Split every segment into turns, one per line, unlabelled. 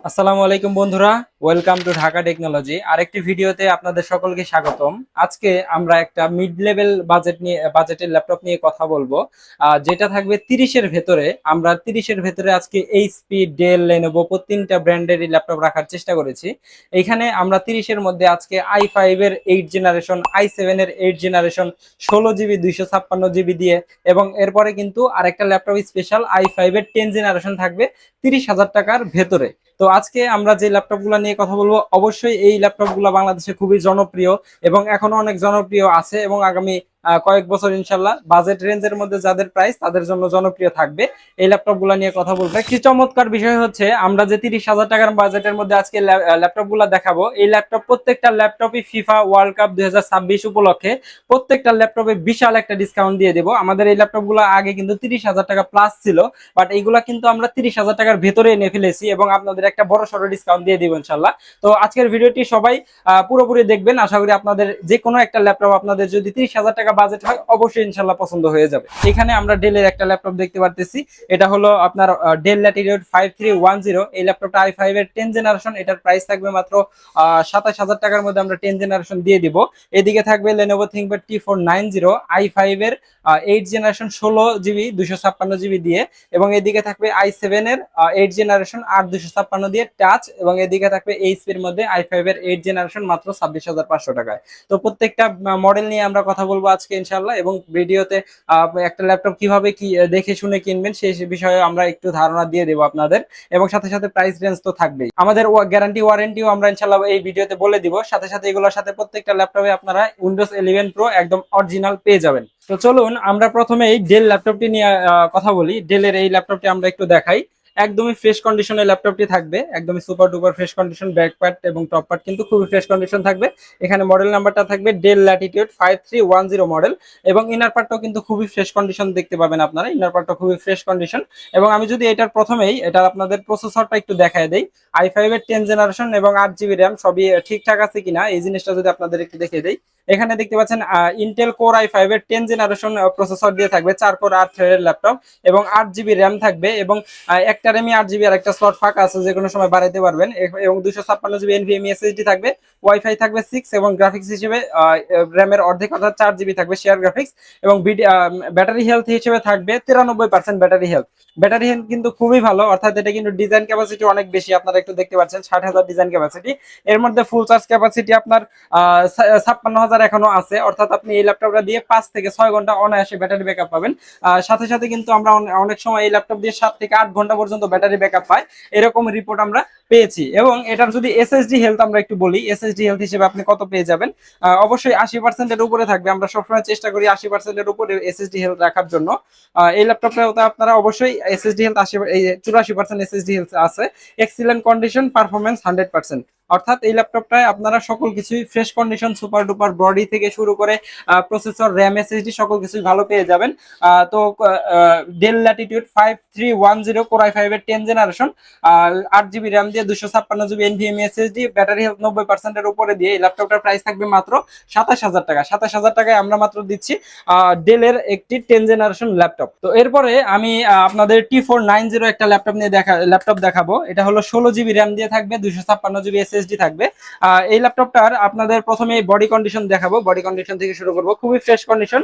আসসালামু আলাইকুম বন্ধুরা, ওয়েলকাম টু ঢাকা টেকনোলজি। আরেকটি ভিডিওতে আপনাদের সকলকে স্বাগতম। আজকে আমরা একটা মিড লেভেল বাজেটের ল্যাপটপ নিয়ে কথা বলবো, যেটা থাকবে 30-এর ভেতরে। আমরা 30-এর ভেতরে আজকে এইচপি, ডেল, লেনোভো প্রত্যেকটা ব্র্যান্ডেরই ল্যাপটপ রাখার চেষ্টা করেছি। এখানে আমরা 30-এর মধ্যে আজকে i5 এর 8 জেনারেশন, i7-এর 8 জেনারেশন, 16 জিবি 256 জিবি দিয়ে, এবং এরপরে কিন্তু আরেকটা ল্যাপটপ স্পেশাল i5-এর 10 জেনারেশন থাকবে 30,000 টাকার ভেতরে। তো আজকে আমরা যে ল্যাপটপগুলো নিয়ে কথা বলবো, অবশ্যই এই ল্যাপটপগুলো বাংলাদেশে খুবই জনপ্রিয় এবং এখনো অনেক জনপ্রিয় আছে, এবং আগামী কয়েক বছর ইনশাল্লাহ বাজেট রেঞ্জের মধ্যে যাদের প্রাইস তাদের জন্য জনপ্রিয় থাকবে। এই ল্যাপটপগুলো নিয়ে কথা বলবো। একটি চমৎকার বিষয় হচ্ছে, আমরা যে 30,000 টাকার বাজেটের মধ্যে আজকে ল্যাপটপগুলো দেখাবো, এই ল্যাপটপ প্রত্যেকটা ল্যাপটপই ফিফা ওয়ার্ল্ড কাপ 2026 উপলক্ষে প্রত্যেকটা ল্যাপটপে বিশাল একটা ডিসকাউন্ট দিয়ে দেবো। আমাদের এই ল্যাপটপগুলো আগে কিন্তু 30,000 টাকা প্লাস ছিল, বাট এইগুলা কিন্তু আমরা 30,000 টাকার ভেতরে এনে ফেলেছি এবং আপনাদের একটা বড় সড়ো ডিসকাউন্ট দিয়ে দিব ইনশাল্লাহ। তো আজকের ভিডিওটি সবাই পুরোপুরি দেখবেন। আশা করি আপনাদের যে কোনো একটা ল্যাপটপ, আপনাদের যদি 30,000 টাকা বাজেট হয়, অবশ্যই ইনশাল্লাহ পছন্দ হয়ে যাবে। এখানে আমরা ডেলের একটা ল্যাপটপ দেখতে পারতেছি। এটা হলো আপনার ডেল ল্যাটিটিউড 5310। এই ল্যাপটপটা i5 এর 10 জেনারেশন। এটার প্রাইস থাকবে মাত্র 27,000 টাকার মধ্যে আমরা 10 জেনারেশন দিয়ে দিব। এদিকে থাকবে লেনোভো থিংকপ্যাড T490 i5 এর 8 জেনারেশন, 16 জিবি 256 জিবি দিয়ে, এবং এদিকে থাকবে i7 এর 8 জেনারেশন 8 256 দিয়ে টাচ, এবং এদিকে থাকবে এইচপি এর মধ্যে i5 এর 8 জেনারেশন মাত্র 26,500 টাকায়। তো প্রত্যেকটা মডেল নিয়ে আমরা কথা বলবো আজকে ইনশাল্লাহ, এবং ভিডিওতে একটা ল্যাপটপ কিভাবে কি দেখে শুনে কিনবেন সেই বিষয়ে আমরা একটু ধারণা দিয়ে দেবো আপনাদের, এবং সাথে সাথে প্রাইস রেঞ্জ তো থাকবেই। আমাদের গ্যারান্টি ওয়ারেন্টিও আমরা ইনশাল্লাহ এই ভিডিওতে বলে দিব। সাথে সাথে এগুলোর সাথে প্রত্যেকটা ল্যাপটপে আপনারা উইন্ডোজ 11 প্রো একদম অরিজিনাল পেয়ে যাবেন। তো চলুন আমরা প্রথমে এই ডেল ল্যাপটপটি নিয়ে কথা বলি। ডেলের এই ল্যাপটপটি আমরা একটু দেখাই। একদমই ফ্রেশ কন্ডিশনের ল্যাপটপটি থাকবে, একদমই super duper fresh condition. Back part এবং টপ পার্ট কিন্তু খুবই ফ্রেশ কন্ডিশন থাকবে। এখানে মডেল নাম্বারটা থাকবে ডেল ল্যাটিটিউড 5310 মডেল, এবং ইনার পার্টটাও কিন্তু খুবই ফ্রেশ কন্ডিশন দেখতে পাবেন আপনারা। ইনার পার্টটা খুবই ফ্রেশ কন্ডিশন। এবং আমি যদি এটার প্রথমেই এটার আপনাদের প্রসেসরটা একটু দেখায় দেই, i5 এর 10 জেনারেশন এবং 8 জিবি র্যাম সবই ঠিকঠাক আছে কিনা এই জিনিসটা যদি আপনাদের একটু দেখে দেই। এখানে দেখতে পাচ্ছেন ইন্টেল কোর i5 এর 10 জেনারেশন প্রসেসর দিয়ে থাকবে, 4 কোর 8 থ্রেডের ল্যাপটপ, এবং 8 জিবি র্যাম থাকবে, এবং একটা র্যামই 8 জিবি আর একটা স্লট ফাঁকা আছে, যে কোনো সময় বাড়াইতে পারবেন। এবং 256 জিবি এনভিএমই এসএসডি থাকবে, ওয়াইফাই থাকবে 6, এবং গ্রাফিক্স হিসেবে র্যামের অর্ধেক অর্থাৎ 4 জিবি থাকবে শেয়ার গ্রাফিক্স। এবং ব্যাটারি হেলথ হিসেবে থাকবে 93% ব্যাটারি হেলথ। ব্যাটারি হেলথ কিন্তু খুবই ভালো, অর্থাৎ এটা কিন্তু ডিজাইন ক্যাপাসিটি অনেক বেশি। আপনারা একটু দেখতে পাচ্ছেন 60,000 ডিজাইন ক্যাপাসিটি, এর মধ্যে ফুল চার্জ ক্যাপাসিটি আপনার 56,000 এখনো আছে, অর্থাৎ আপনি এই ল্যাপটপটা দিয়ে 5 থেকে 6 ঘন্টা অনায়াসে ব্যাটারি ব্যাকআপ পাবেন। সাথে সাথে কিন্তু আমরা অনেক সময় এই ল্যাপটপ দিয়ে 7 থেকে 8 ঘন্টা পর্যন্ত ব্যাটারি ব্যাকআপ পাই, এরকম রিপোর্ট আমরা পেয়েছি। এবং এটার যদি এসএসডি হেলথ আমরা একটু বলি, এসএসডি হেলথ হিসেবে আপনি কত পেয়ে যাবেন, অবশ্যই 80% এর উপরে থাকবে। আমরা সবসময় চেষ্টা করি 80% এর উপরে এসএসডি হেলথ রাখার জন্য। এই ল্যাপটপটা আপনারা অবশ্যই এসএসডি হেলথ 84% এসএসডি হেলথ আছে। Excellent condition, performance 100%। অর্থাৎ এই ল্যাপটপটায় আপনারা সকল কিছুই fresh condition, super duper body থেকে শুরু করে প্রসেসর, র্যাম, এসএসডি সকল কিছুই ভালো পেয়ে যাবেন। তো ডেল ল্যাটিটিউড 5310 কোর i5 এর 10 জেনারেশন, 8 জিবি র্যাম দিয়ে 256 GB NVMe SSD, battery health 90% এর উপরে দিয়ে এই ল্যাপটপটার প্রাইস থাকবে মাত্র 27,000 টাকা। 27,000 টাকায় আমরা মাত্র দিচ্ছি ডেলের একটি 10 জেনারেশন ল্যাপটপ। তো এরপরে আমি আপনাদের T490 একটা ল্যাপটপ দেখাবো। এটা হলো 16 জিবি র্যাম দিয়ে থাকবে, 256 জিবি এসএসডি থাকবে। এই ল্যাপটপটার আপনাদের প্রথমে বডি কন্ডিশন দেখাবো। বডি কন্ডিশন থেকে শুরু করবো, খুবই ফ্রেশ কন্ডিশন।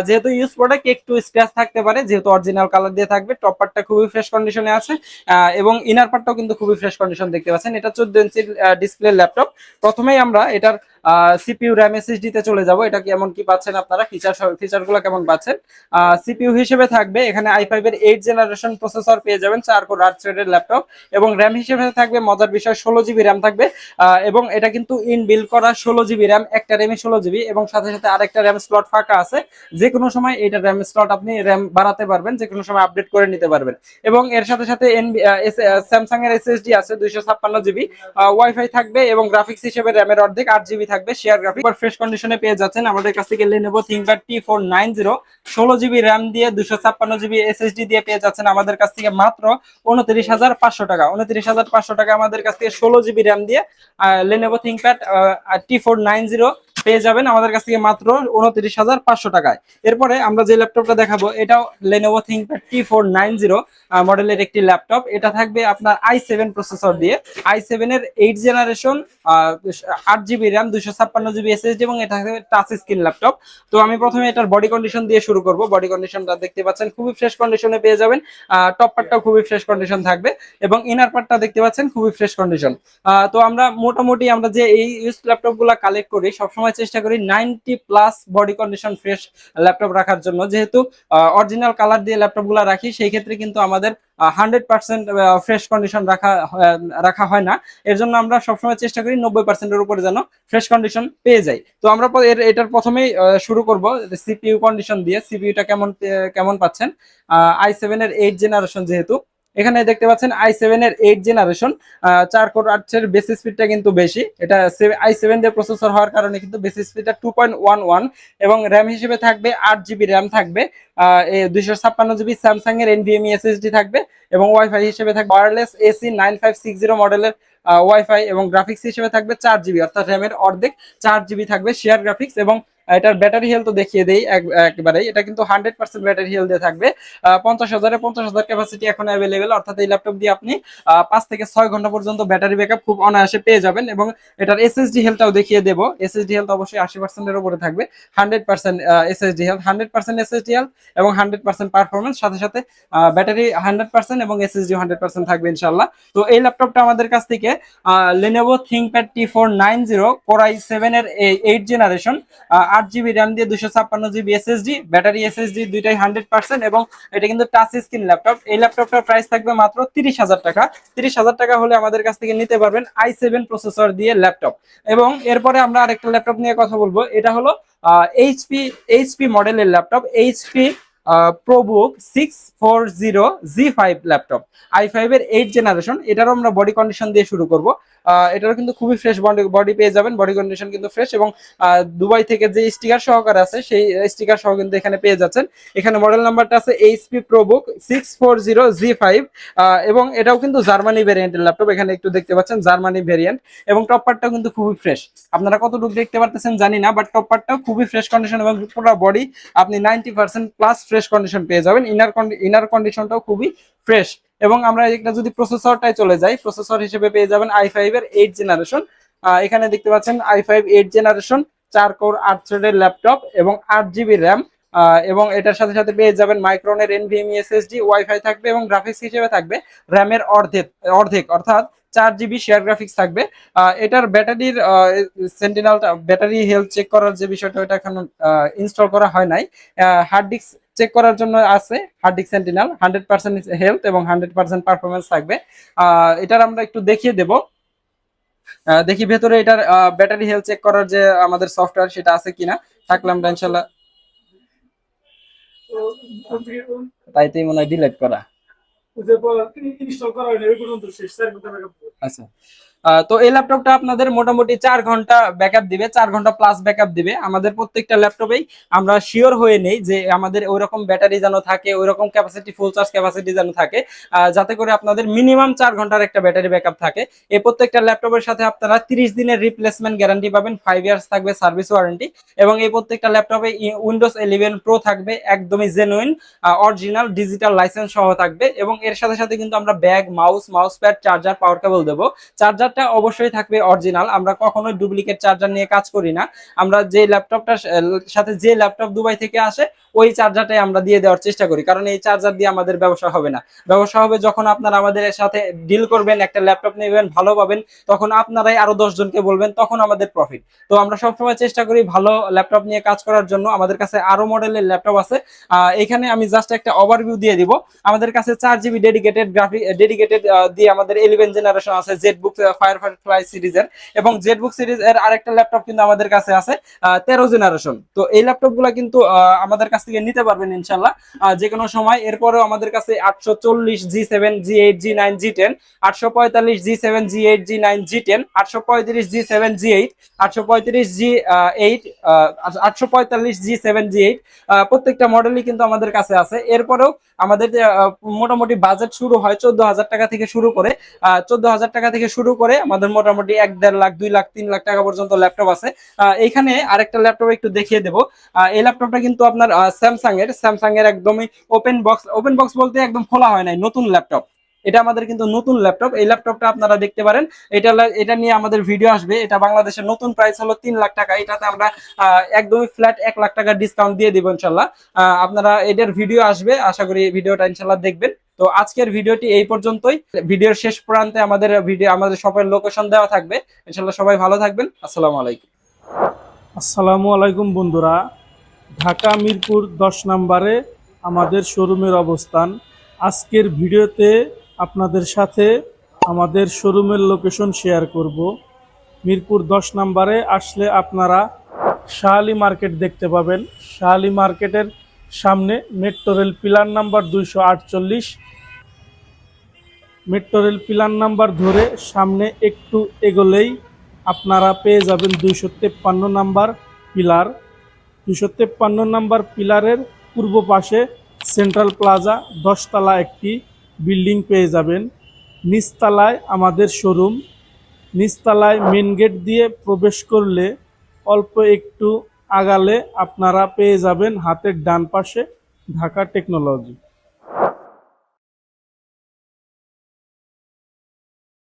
যেহেতু ইউজ প্রোডাক্ট একটু স্ক্র্যাচ থাকতে পারে, যেহেতু অরিজিনাল কালার দিয়ে থাকবে। টপ পার্টটা খুবই ফ্রেশ কন্ডিশনে আছে, এবং ইনার পার্টটাও কিন্তু খুবই ফ্রেশ কন্ডিশন দেখতে পাচ্ছেন। এটা 14 ইঞ্চি ডিসপ্লে ল্যাপটপ। প্রথমেই আমরা এটার সিপিইউ, র্যাম, এসএসডি তে চলে যাব। এটা কেমন কি পাচ্ছেন আপনারা, ফিচারগুলো কেমন পাচ্ছেন। সিপিইউ হিসেবে থাকবে এখানে i5 এর 8 জেনারেশন প্রসেসর পেয়ে যাবেন, 4 কোর 8 থ্রেডের ল্যাপটপ, এবং র্যাম হিসেবে থাকবে মজার বিষয় 16 জিবি র্যাম থাকবে। এবং এটা কিন্তু ইন বিল্ড করা 16 জিবি র্যাম, একটা র্যামই 16 জিবি, এবং সাথে সাথে আরেকটা র্যাম স্লট ফাঁকা আছে। যে কোনো সময় এটা র্যাম স্লট আপনি র্যাম বাড়াতে পারবেন, যে কোনো সময় আপডেট করে নিতে পারবেন। এবং এর সাথে সাথে স্যামসাং এর এসএসডি আছে 256 জিবি, ওয়াইফাই থাকবে, এবং গ্রাফিক্স হিসেবে র্যামের অর্ধেক 8 জিবি থাকবে শেয়ার গ্রাফিক। ফ্রেশ কন্ডিশনে পেয়ে যাচ্ছেন আমাদের কাছ থেকে Lenovo ThinkPad T490, 16 GB RAM দিয়ে 256 জিবি এসএসডি দিয়ে পেয়ে যাচ্ছেন আমাদের কাছ থেকে মাত্র 29,500 টাকা। 29,500 টাকা আমাদের কাছ থেকে 16 জিবি র্যাম দিয়ে লেনোভো থিংকপ্যাড T490 পেয়ে যাবেন আমাদের কাছ থেকে মাত্র 29,500 টাকায়। এরপরে আমরা যে ল্যাপটপটা দেখাবো এটাও Lenovo ThinkPad T490 মডেলের একটি ল্যাপটপ। এটা থাকবে আপনার i7 প্রসেসর দিয়ে, i7 এর 8 generation, 8 GB RAM, 256 GB SSD, এবং এটা থাকবে টাচ স্ক্রিন ল্যাপটপ। তো আমি প্রথমে এটার বডি কন্ডিশন দিয়ে শুরু করব। বডি কন্ডিশনটা দেখতে পাচ্ছেন খুবই ফ্রেশ কন্ডিশনে পেয়ে যাবেন। টপ পার্টটাও খুবই ফ্রেশ কন্ডিশন থাকবে এবং ইনার পার্টটা দেখতে পাচ্ছেন খুবই ফ্রেশ কন্ডিশন। তো আমরা মোটামুটি আমরা যে এই ইউজ ল্যাপটপ গুলা কালেক্ট করি সবসময় চেষ্টা করি 90+ বডি কন্ডিশন ফ্রেশ ল্যাপটপ রাখার জন্য। যেহেতু অরিজিনাল কালার দিয়ে ল্যাপটপ গুলা রাখি, সেই ক্ষেত্রে কিন্তু আমাদের 100% ফ্রেশ কন্ডিশন রাখা হয় না। এর জন্য আমরা সবসময় চেষ্টা করি 90%-এর উপরে যেন ফ্রেশ কন্ডিশন পেয়ে যাই। তো আমরা এটার প্রথমেই শুরু করব সিপিইউ কন্ডিশন দিয়ে। সিপিইউটা কেমন পাচ্ছেন? i7 এর 8 জেনারেশন, যেহেতু এখানে দেখতে পাচ্ছেন i7 এর 8 জেনারেশন, 4 কোর 8 এর বেস স্পিডটা কিন্তু বেশি। এটা i7 দিয়ে প্রসেসর হওয়ার কারণে কিন্তু বেস স্পিডটা 2.11, এবং র্যাম হিসেবে থাকবে 8 জিবি র্যাম থাকবে, 256 জিবি স্যামসাং এর এনভিএমই এসএসডি থাকবে, এবং ওয়াইফাই হিসেবে থাকবে ওয়্যারলেস এসি 9560 মডেলের ওয়াইফাই, এবং গ্রাফিক্স হিসেবে থাকবে 4 জিবি, অর্থাৎ র্যামের অর্ধেক 4 জিবি থাকবে শেয়ার গ্রাফিক্স। এবং এটার ব্যাটারি হেলথ তো দেখিয়ে দেই একবারে, এটা কিন্তু 100% ব্যাটারি হেলথ দিয়ে থাকবে। 50,000 ক্যাপাসিটি এখন অ্যাভেলেবেল, অর্থাৎ এই ল্যাপটপ দিয়ে আপনি 5 থেকে 6 ঘন্টা পর্যন্ত ব্যাটারি ব্যাকআপ খুব অনায়াসে পেয়ে যাবেন। এবং এটার এসএসডি হেলথটাও দেখিয়ে দেবো। এসএসডি হেলথ অবশ্যই 80% এর উপরে থাকবে। 100% এসএসডি হেলথ, 100% এসএসডি হেলথ এবং 100% পারফরমেন্স, সাথে সাথে ব্যাটারি 100% এবং এসএসডি 100% থাকবে ইনশাআল্লাহ। তো এই ল্যাপটপটা আমাদের কাছ থেকে Lenovo ThinkPad T490 Core i7 এর 8 জেনারেশন, 8 জিবি র্যাম দিয়ে 256 জিবি এসএসডি, ব্যাটারি এসএসডি দুইটাই 100%, এবং এটা কিন্তু টাচ স্ক্রিন ল্যাপটপ। এই ল্যাপটপটার প্রাইস থাকবে মাত্র 30,000 টাকা। 30,000 টাকা হলে আমাদের কাছ থেকে নিতে পারবেন i7 প্রসেসর দিয়ে ল্যাপটপ। এবং এরপরে আমরা আরেকটা ল্যাপটপ নিয়ে কথা বলবো। এটা হলো এইচপি মডেলের laptop, HP ProBook 640G5 laptop, i5 এর 8 জেনারেশন। এটারও আমরা বডি কন্ডিশন দিয়ে শুরু করব। এটারও কিন্তু খুবই ফ্রেশ বডি পেয়ে যাবেন, বডি কন্ডিশন কিন্তু ফ্রেশ, এবং দুবাই থেকে যে স্টিকার সহকারে আছে সেই স্টিকার সহ কিন্তু এখানে পেয়ে যাচ্ছেন। এখানে মডেল নাম্বারটা আছে এইচপি প্রোবুক 640G5, এবং এটাও কিন্তু জার্মানি ভেরিয়েন্টের ল্যাপটপ। এখানে একটু দেখতে পাচ্ছেন জার্মানি ভেরিয়েন্ট, এবং টপ পার্টটাও কিন্তু খুবই ফ্রেশ। আপনারা কতটুকু দেখতে পারতেছেন জানি না, বাট টপ পার্টটাও খুবই ফ্রেশ কন্ডিশন, এবং পুরো বডি আপনি 90%+ ফ্রেশ কন্ডিশন পেয়ে যাবেন। ইনার কন্ডিশনটাও খুবই ফ্রেশ। এবং আমরা একটা যদি প্রসেসরটাই চলে যাই, প্রসেসর হিসেবে পেয়ে যাবেন i5 এর 8 জেনারেশন। এখানে দেখতে পাচ্ছেন i5 8 জেনারেশন, 4 কোর 8 থ্রেডের ল্যাপটপ, এবং 8 জিবি র্যাম, এবং এটার সাথে সাথে পেয়ে যাবেন মাইক্রনের এনভিএমই এসএসডি, ওয়াইফাই থাকবে, এবং গ্রাফিক্স হিসেবে থাকবে র্যামের অর্ধেক অর্থাৎ 4 জিবি শেয়ার গ্রাফিক্স থাকবে। এটার ব্যাটারির সেন্টিনেলটা, ব্যাটারি হেলথ চেক করার যে বিষয়টা, ওটা এখন ইনস্টল করা হয় নাই। হার্ড ডিস্ক চেক করার জন্য আছে হার্ড ডিস্ক সেন্টিনেল, 100% হেলথ এবং 100% পারফরমেন্স থাকবে। এটার আমরা একটু দেখিয়ে দেব। দেখি ভেতরে এটার ব্যাটারি হেলথ চেক করার যে আমাদের সফটওয়্যার সেটা আছে কিনা, থাকলে আমরা ইনশাল্লাহ, তাইতেই মনে হয় ডিলিট করা। আচ্ছা, তো এই ল্যাপটপটা আপনাদের মোটামুটি 4 ঘন্টা ব্যাকআপ দিবে, 4 ঘন্টা প্লাস ব্যাকআপ দিবে। আমাদের প্রত্যেকটা ল্যাপটপেই আমরা শিওর হয়ে নেই যে আমাদের ওইরকম ব্যাটারি যেন থাকে, ওইরকম ক্যাপাসিটি, ফুল চার্জ ক্যাপাসিটি যেন থাকে, যাতে করে আপনাদের মিনিমাম 4 ঘন্টার একটা ব্যাটারি ব্যাকআপ থাকে। এই প্রত্যেকটা ল্যাপটপের সাথে আপনারা 30 দিনের রিপ্লেসমেন্ট গ্যারান্টি পাবেন, 5 ইয়ার্স থাকবে সার্ভিস ওয়ারেন্টি, এবং এই প্রত্যেকটা ল্যাপটপে উইন্ডোজ 11 প্রো থাকবে, একদমই জেনুইন অরিজিনাল ডিজিটাল লাইসেন্স সহ থাকবে। এবং এর সাথে সাথে কিন্তু আমরা ব্যাগ, মাউস প্যাড, চার্জার, পাওয়ার কেবল দেবো। চার্জারটা অবশ্যই থাকবে অরিজিনাল, আমরা কখনোই ডুপ্লিকেট চার্জার নিয়ে কাজ করি না। আমরা যে ল্যাপটপটার সাথে যে ল্যাপটপ দুবাই থেকে আসে ওই চার্জারটাই আমরা দিয়ে দেওয়ার চেষ্টা করি, কারণ এই চার্জার দিয়ে আমাদের ব্যবসা হবে না। ব্যবসা হবে যখন আপনারা আমাদের সাথে ডিল করবেন, একটা ল্যাপটপ নেবেন, ভালো পাবেন, তখন আপনারাই আরো 10 জনকে বলবেন, তখন আমাদের প্রফিট। তো আমরা সবসময় চেষ্টা করি ভালো ল্যাপটপ নিয়ে কাজ করার জন্য। আমাদের কাছে আরো মডেলের ল্যাপটপ আছে, এখানে আমি জাস্ট একটা ওভারভিউ দিয়ে দিব। আমাদের কাছে 4 জিবি ডেডিকেটেড দিয়ে আমাদের 11 জেনারেশন আছে জেটবুক ফায়ারফ্লাই সিরিজের, এবং জেটবুক সিরিজ এর আরেকটা ল্যাপটপ কিন্তু আমাদের কাছে আছে 13 জেনারেশন। তো এই ল্যাপটপ গুলা কিন্তু আমাদের কাছ থেকে নিতে পারবেন ইনশাল্লাহ যে কোনো সময়। এরপরেও আমাদের কাছে 840 G7 G8 G9 G10, 845 G7 G8 G9 G10, 835 G7 G8, 835 G8, 845 G7 G8, প্রত্যেকটা মডেলই কিন্তু আমাদের কাছে আছে। এরপরেও আমাদের মোটামুটি বাজেট শুরু হয় 14,000 টাকা থেকে শুরু করে, 14,000 টাকা থেকে শুরু করে করে আমাদের মোটামুটি 1-1.5 লাখ 2 লাখ 3 লাখ টাকা পর্যন্ত ল্যাপটপ আছে। এখানে আরেকটা ল্যাপটপ একটু দেখিয়ে দেবো। এই ল্যাপটপটা কিন্তু আপনার স্যামসাং এর একদমই ওপেন বক্স বলতে একদম খোলা হয় নাই, নতুন ল্যাপটপ। এটা আমাদের কিন্তু নতুন ল্যাপটপ। এই ল্যাপটপটা আপনারা দেখতে পারেন। এটা নিয়ে আমাদের ভিডিও আসবে। এটা বাংলাদেশের নতুন প্রাইস হলো 3 লাখ টাকা। এটাতে আমরা একদমই ফ্ল্যাট 1 লাখ টাকা ডিসকাউন্ট দিয়ে দিব ইনশাল্লাহ। আপনারা এটার ভিডিও আসবে, আশা করি ভিডিওটা ইনশাল্লাহ দেখবেন। তো আজকের ভিডিওটি এই পর্যন্তই। ভিডিওর শেষ প্রান্তে আমাদের শপের লোকেশন দেওয়া থাকবে। ইনশাল্লাহ সবাই ভালো থাকবেন। আসসালামু আলাইকুম।
আসসালামু আলাইকুম বন্ধুরা, ঢাকা মিরপুর 10 নম্বরে আমাদের শোরুমের অবস্থান। আজকের ভিডিওতে আপনাদের সাথে আমাদের শোরুমের লোকেশন শেয়ার করব। মিরপুর 10 নম্বরে আসলে আপনারা শাহ আলী মার্কেট দেখতে পাবেন। শাহ আলী মার্কেটের সামনে metro rail pillar number 248, metro rail pillar number ধরে সামনে একটু এগোলেই আপনারা পেয়ে যাবেন 253 নাম্বার পিলার। 253 নাম্বার পিলারের পূর্ব পাশে সেন্ট্রাল প্লাজা 10 তলা একটি বিল্ডিং পেয়ে যাবেন। নিচতলায় আমাদের শোরুম। নিচতলায় মেন গেট দিয়ে প্রবেশ করলে অল্প একটু আগালে আপনারা পেয়ে যাবেন হাতের ডান পাশে ঢাকা টেকনোলজি।